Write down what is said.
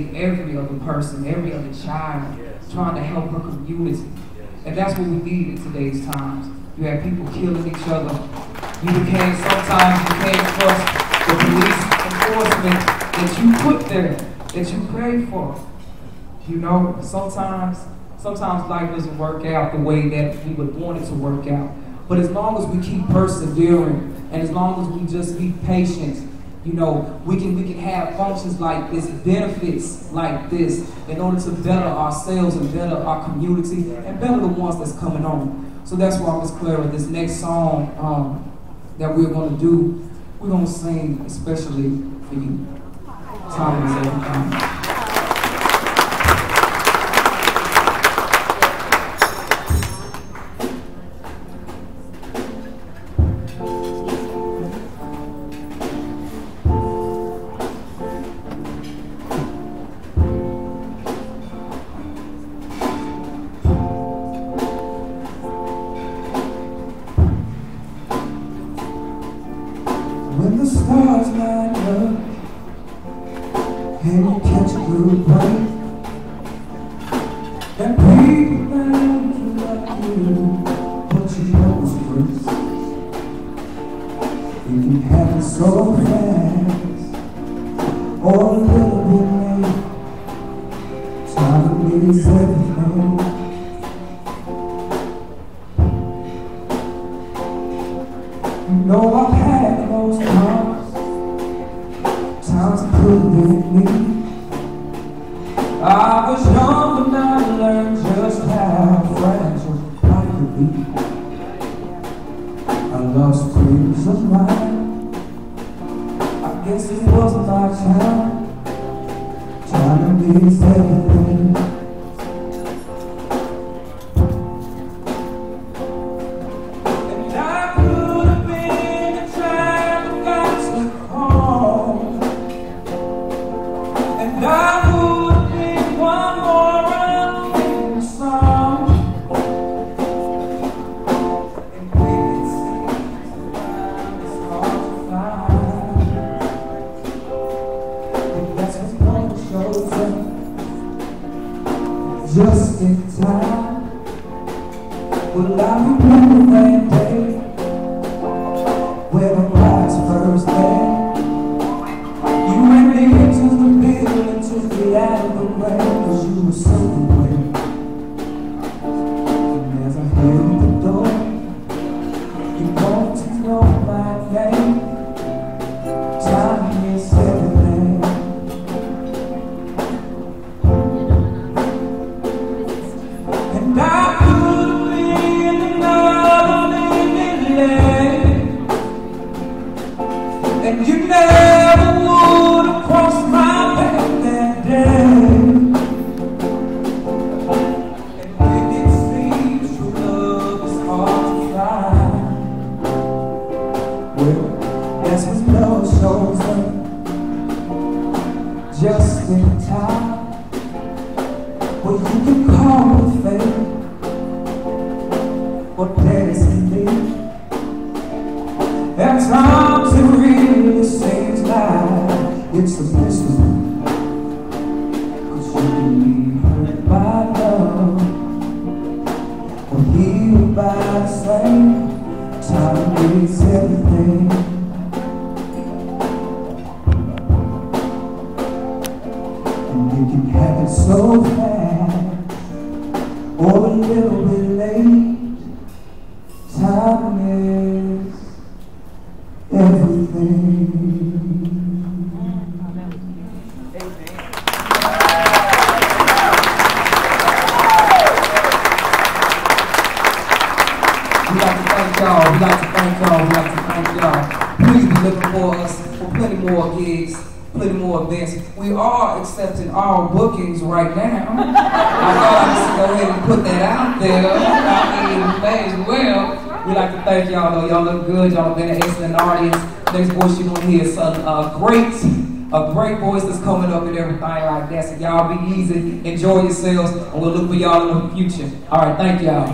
every other person, every other child, trying to help her community. And that's what we need in today's times. You have people killing each other. Sometimes you can't trust the police enforcement that you put there, that you pray for. You know, sometimes life doesn't work out the way that we would want it to work out. But as long as we keep persevering, and as long as we just be patient, you know, we can have functions like this, benefits like this, in order to better ourselves and better our community and better the ones that's coming on. So that's why Ms. Clara, this next song that we're going to do, we're going to sing especially for you. Time is everything. When the stars line up and you catch a good break, and people around you like you, but you know it's first. If you have it so fast or a little bit late, time is everything. You know I've had those times I couldn't believe me. I was young when I learned just how fragile life could be. I lost dreams of mine. I guess it wasn't my time. Time is everything. Just in time, will I remember that day when the lights first came? You ran me into the building, took me out of the rain, 'cause you were so away. And as I hit the door, you want to know my name. Time is everything. And I could have been another living land, and you never would have crossed my path that day. And when it seems true love is hard to find, well, that's when love shows up just in time. Well, you can call it fate or destiny. At times it really seems like it's a mystery, 'cause you can be hurt by love or healed by the same. Time is everything. And you can have it so fast or a little bit late. Time is everything. We like to thank y'all. We like to thank y'all. We like to thank y'all. Please be looking for us for plenty more gigs, plenty more events. We are accepting all bookings right now. I thought I'd just go ahead and put that out there. I mean, you may as well. We like to thank y'all, though. Y'all look good. Y'all have been an excellent audience. Next voice you're gonna hear is a great voice that's coming up and everything like that. So y'all be easy, enjoy yourselves, and we'll look for y'all in the future. All right, thank y'all.